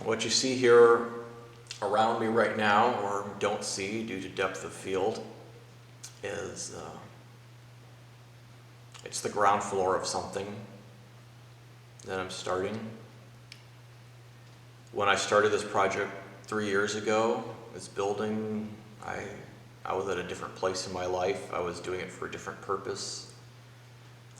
What you see here around me right now, or don't see due to depth of field, is it's the ground floor of something that I'm starting. When I started this project 3 years ago, this building, I was at a different place in my life. I was doing it for a different purpose.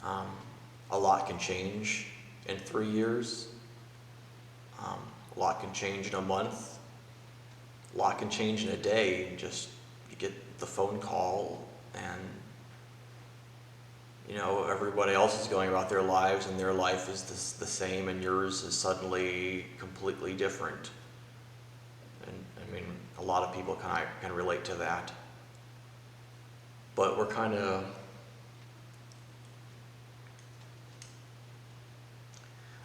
A lot can change in 3 years. A lot can change in a month. A lot can change in a day. Just you get the phone call and everybody else is going about their lives and their life is the same and yours is suddenly completely different. And I mean, a lot of people can relate to that. But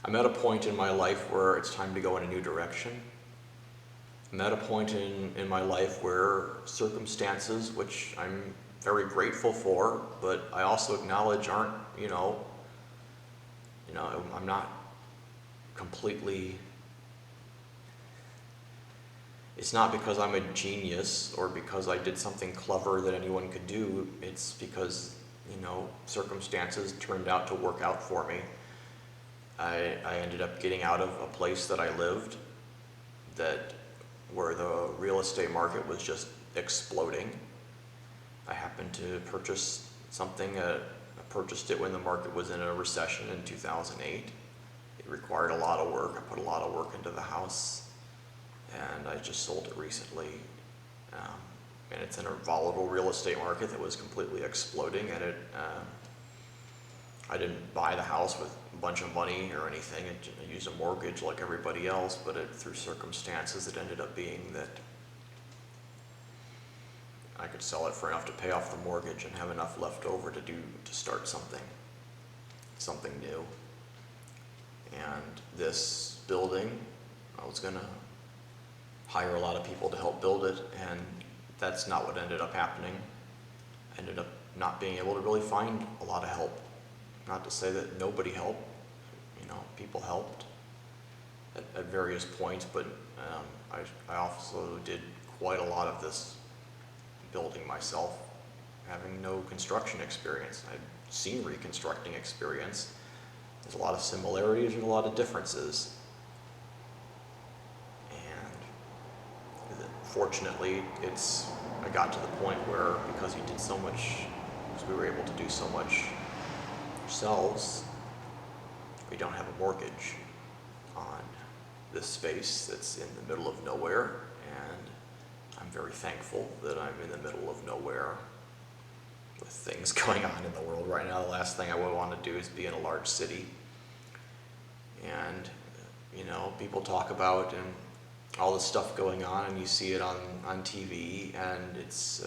I'm at a point in my life where it's time to go in a new direction. I'm at a point in my life where circumstances, which I'm very grateful for, but I also acknowledge aren't, I'm not completely, it's not because I'm a genius or because I did something clever that anyone could do. It's because, circumstances turned out to work out for me. I ended up getting out of a place that I lived where the real estate market was just exploding. I happened to purchase something. I purchased it when the market was in a recession in 2008. It required a lot of work. I put a lot of work into the house, and I just sold it recently. And it's in a volatile real estate market that was completely exploding, and I didn't buy the house with a bunch of money or anything. I used a mortgage like everybody else, but through circumstances, it ended up being that I could sell it for enough to pay off the mortgage and have enough left over to start something new. And this building, I was gonna hire a lot of people to help build it, and that's not what ended up happening. I ended up not being able to really find a lot of help. Not to say that nobody helped, people helped at various points, but I also did quite a lot of this building myself, having no construction experience. I've seen reconstructing experience. There's a lot of similarities and a lot of differences. And fortunately, I got to the point where because we were able to do so much ourselves, we don't have a mortgage on this space that's in the middle of nowhere, and I'm very thankful that I'm in the middle of nowhere with things going on in the world right now. The last thing I would want to do is be in a large city. And, people talk about and all this stuff going on, and you see it on TV, and it's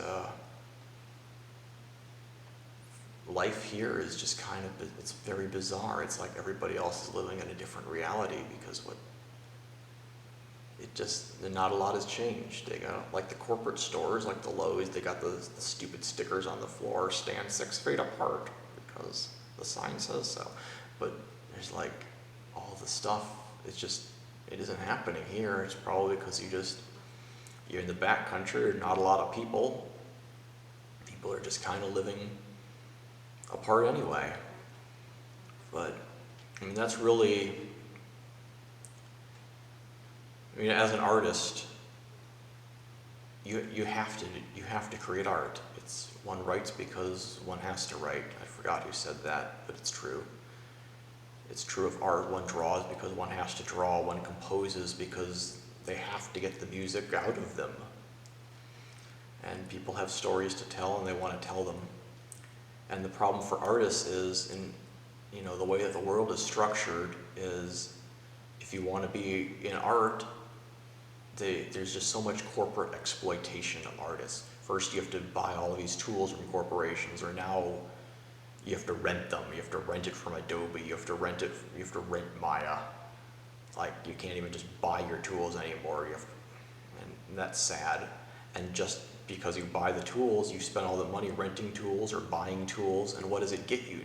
life here is just it's very bizarre. It's like everybody else is living in a different reality because not a lot has changed. They got, like the corporate stores, like the Lowe's, they got the stupid stickers on the floor, stand 6 feet apart, because the sign says so. But there's like all the stuff, it isn't happening here. It's probably because you're in the back country, there's not a lot of people. People are just kind of living apart anyway. But, that's really, as an artist, you have to create art. One writes because one has to write. I forgot who said that, but it's true. It's true of art. One draws because one has to draw. One composes because they have to get the music out of them. And people have stories to tell, and they want to tell them. And the problem for artists is, the way that the world is structured is, if you want to be in art, there's just so much corporate exploitation of artists. First, you have to buy all of these tools from corporations, or now you have to rent them. You have to rent it from Adobe. You have to rent Maya. Like, you can't even just buy your tools anymore. And that's sad. And just because you buy the tools, you spend all the money renting tools or buying tools, and what does it get you?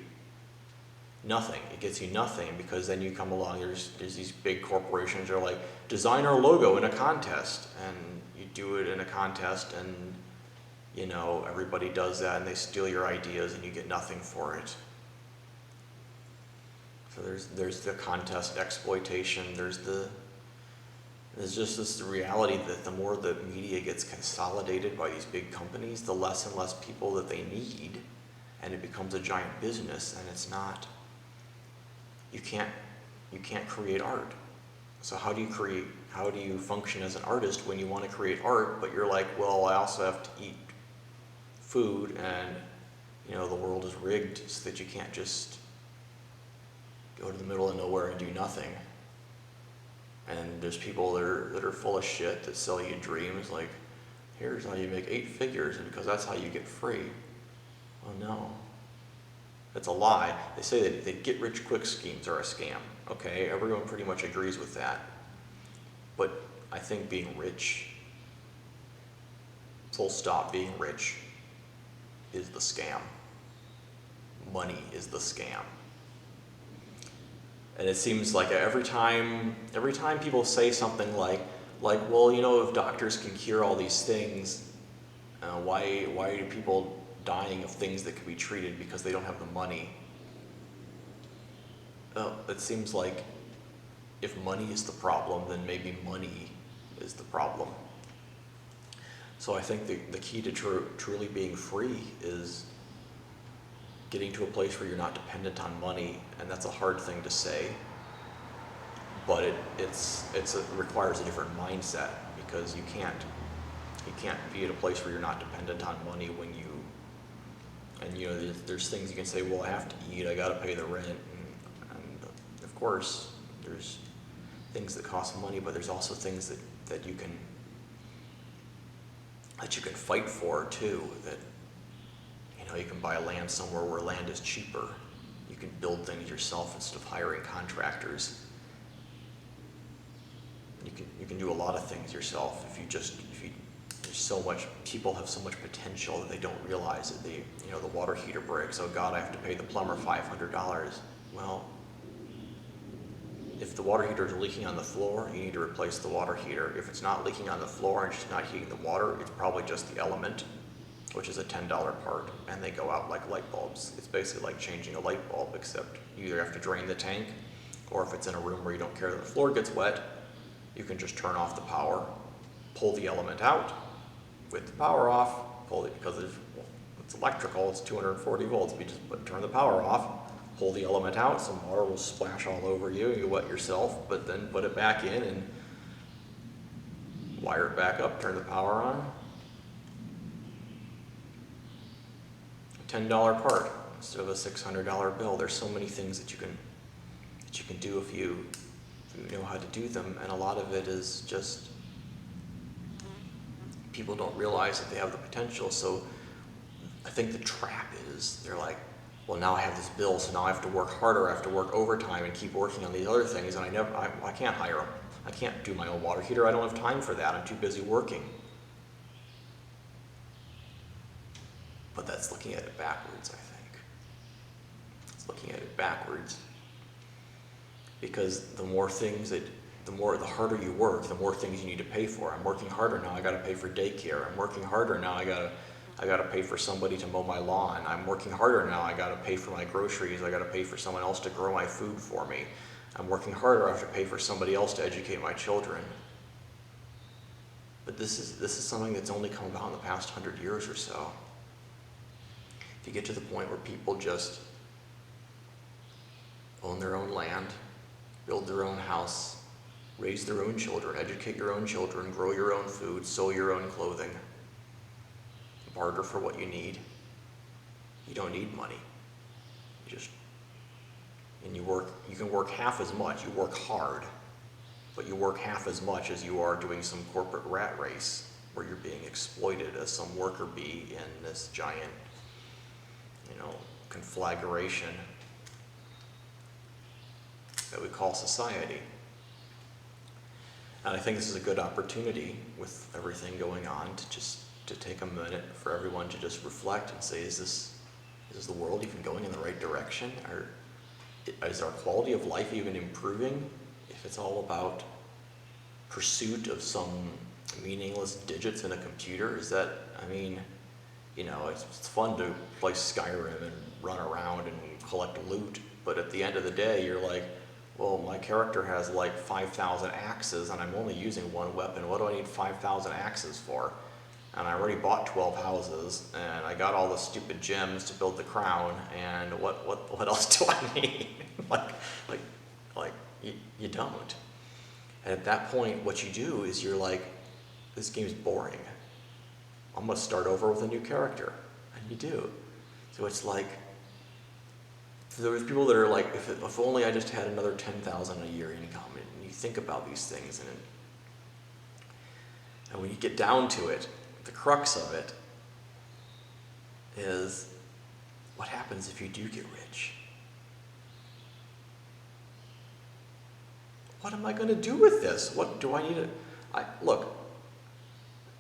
Nothing. It gets you nothing, because then you come along, there's these big corporations that are like, design our logo in a contest, and you do it in a contest, and you know, everybody does that, and they steal your ideas, and you get nothing for it. So there's the contest exploitation, there's just this reality that the more the media gets consolidated by these big companies, the less and less people that they need, and it becomes a giant business, and it's not, you can't create art. So how do you function as an artist when you want to create art, but you're like, well, I also have to eat food, and you know, the world is rigged so that you can't just go to the middle of nowhere and do nothing. And there's people that are full of shit that sell you dreams, like, here's how you make 8 figures, and because that's how you get free. Oh no. That's a lie. They say that get-rich-quick schemes are a scam. Okay, everyone pretty much agrees with that. But I think being rich, full stop, being rich is the scam. Money is the scam. And it seems like every time people say something like, well, you know, if doctors can cure all these things, why are people dying of things that could be treated because they don't have the money? It seems like if money is the problem, then maybe money is the problem. So I think the key to truly being free is getting to a place where you're not dependent on money, and that's a hard thing to say, but it requires a different mindset, because you can't be at a place where you're not dependent on money when you, and you know, there's things you can say, well, I have to eat, I gotta pay the rent, and of course there's things that cost money, but there's also things that you can fight for too, that, you know, you can buy land somewhere where land is cheaper. You can build things yourself instead of hiring contractors. You can do a lot of things yourself there's so much, people have so much potential that they don't realize it. You know, the water heater breaks, oh God, I have to pay the plumber $500. Well, if the water heater is leaking on the floor, you need to replace the water heater. If it's not leaking on the floor and it's just not heating the water, it's probably just the element, which is a $10 part, and they go out like light bulbs. It's basically like changing a light bulb, except you either have to drain the tank, or if it's in a room where you don't care that the floor gets wet, you can just turn off the power, pull the element out, with the power off, pull it, because it's electrical, it's 240 volts, you just turn the power off, pull the element out, some water will splash all over you, you wet yourself, but then put it back in and wire it back up, turn the power on. $10 part instead of a $600 bill. There's so many things that you can do if you know how to do them, and a lot of it is just people don't realize that they have the potential. So I think the trap is they're like, well, now I have this bill, so now I have to work harder, I have to work overtime and keep working on these other things, and I can't hire them. I can't do my own water heater. I don't have time for that. I'm too busy working. But that's looking at it backwards, I think. It's looking at it backwards. Because the harder you work, the more things you need to pay for. I'm working harder now, I gotta pay for daycare. I'm working harder now, I gotta pay for somebody to mow my lawn. I'm working harder now, I gotta pay for my groceries. I gotta pay for someone else to grow my food for me. I'm working harder, I have to pay for somebody else to educate my children. But this is something that's only come about in the past 100 years or so. If you get to the point where people just own their own land, build their own house, raise their own children, educate your own children, grow your own food, sew your own clothing, barter for what you need. You don't need money. You can work half as much. You work hard, but you work half as much as you are doing some corporate rat race where you're being exploited as some worker bee in this giant, conflagration that we call society. And I think this is a good opportunity with everything going on to take a minute for everyone to just reflect and say, is this the world even going in the right direction? Or is our quality of life even improving if it's all about pursuit of some meaningless digits in a computer? Is that, I mean, it's fun to play Skyrim and run around and collect loot, but at the end of the day, you're like, well, my character has like 5,000 axes and I'm only using one weapon. What do I need 5,000 axes for? And I already bought 12 houses, and I got all the stupid gems to build the crown, and what else do I need? like, you don't. And at that point, what you do is you're like, this game's boring. I'm gonna start over with a new character, and you do. So it's like, there's people that are like, if only I just had another 10,000 a year income, and you think about these things, and when you get down to it, the crux of it is, what happens if you do get rich? What am I going to do with this? What do I need look,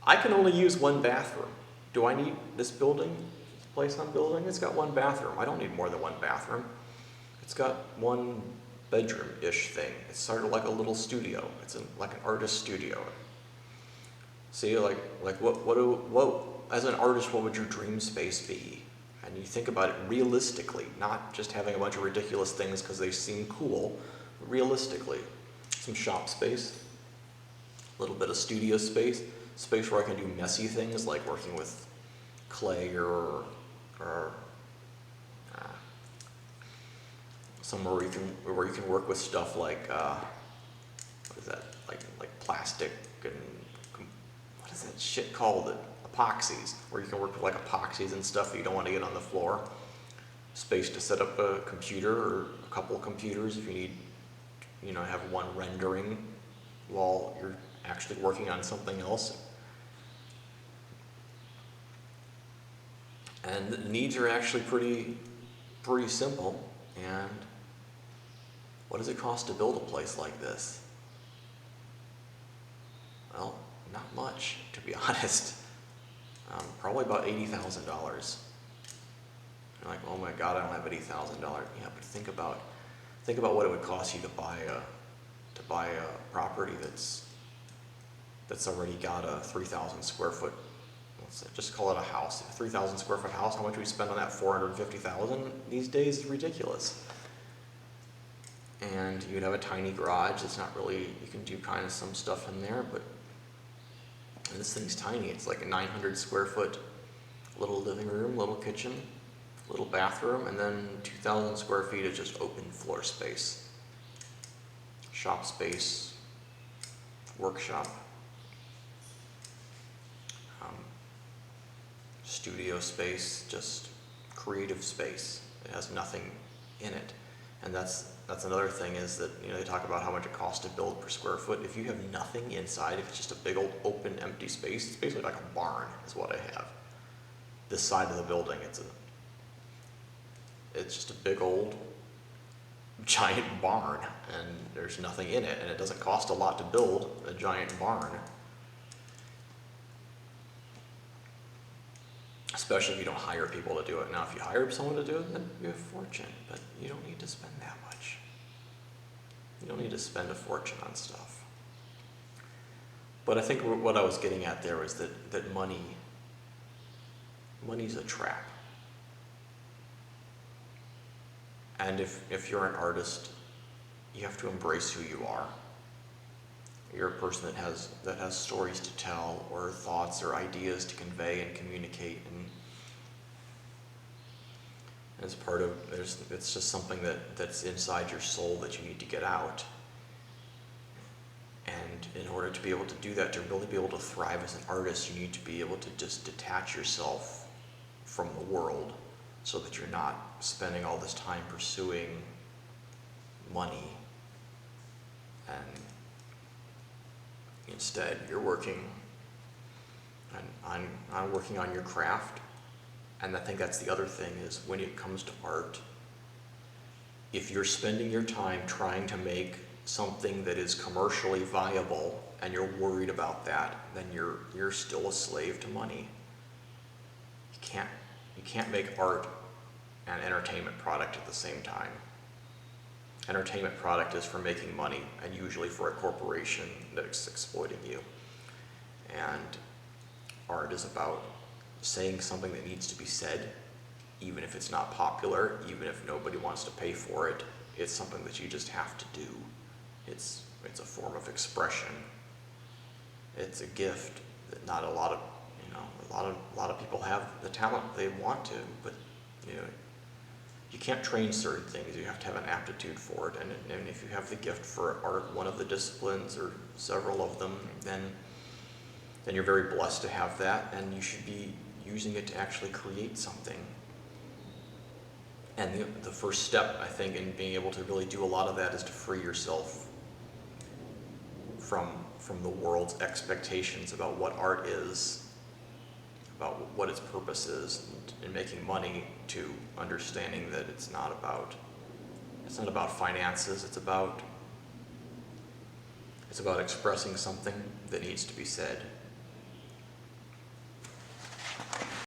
I can only use one bathroom. Do I need this building, this place I'm building? It's got one bathroom. I don't need more than one bathroom. It's got one bedroom-ish thing. It's sort of like a little studio. It's like an artist studio. See, like what, as an artist, what would your dream space be? And you think about it realistically, not just having a bunch of ridiculous things because they seem cool, but realistically. Some shop space, a little bit of studio space, space where I can do messy things like working with clay or somewhere where you can work with stuff like what is that, like plastic and what is that shit called? Epoxies, where you can work with like epoxies and stuff that you don't want to get on the floor. Space to set up a computer or a couple of computers if you need, have one rendering while you're actually working on something else. And the needs are actually pretty simple. And what does it cost to build a place like this? Well, not much, to be honest. Probably about $80,000. You're like, oh my God, I don't have $80,000. Yeah, but think about what it would cost you to buy a property that's already got a 3,000 square foot. Just call it a house. A 3,000 square foot house. How much we spend on that? $450,000 these days is ridiculous. And you'd have a tiny garage. It's not really. You can do kind of some stuff in there, but this thing's tiny. It's like a 900 square foot little living room, little kitchen, little bathroom, and then 2,000 square feet of just open floor space. Shop space, workshop, studio space, just creative space. It has nothing in it. And that's another thing is that, they talk about how much it costs to build per square foot. If you have nothing inside, if it's just a big old open empty space, it's basically like a barn is what I have. This side of the building, it's just a big old giant barn, and there's nothing in it, and it doesn't cost a lot to build a giant barn. Especially if you don't hire people to do it. Now, if you hire someone to do it, then you have a fortune, but you don't need to spend that much. You don't need to spend a fortune on stuff. But I think what I was getting at there was that money's a trap. And if you're an artist, you have to embrace who you are. You're a person that has stories to tell, or thoughts or ideas to convey and communicate, and as part of it's just something that's inside your soul that you need to get out. And in order to be able to do that, to really be able to thrive as an artist, you need to be able to just detach yourself from the world, so that you're not spending all this time pursuing money, and instead you're working on working on your craft. And I think that's the other thing, is when it comes to art, if you're spending your time trying to make something that is commercially viable and you're worried about that, then you're still a slave to money. You can't make art and entertainment product at the same time. entertainment product is for making money, and usually for a corporation that's exploiting you. And art is about saying something that needs to be said, even if it's not popular, even if nobody wants to pay for it. It's something that you just have to do. It's a form of expression. It's a gift that not a lot of, a lot of people have the talent they want to, but you can't train certain things. You have to have an aptitude for it, and if you have the gift for art, one of the disciplines or several of them, then you're very blessed to have that, and you should be using it to actually create something. And the first step, I think, in being able to really do a lot of that is to free yourself from the world's expectations about what art is, about what its purpose is in making money, to understanding that it's not about finances. It's about expressing something that needs to be said.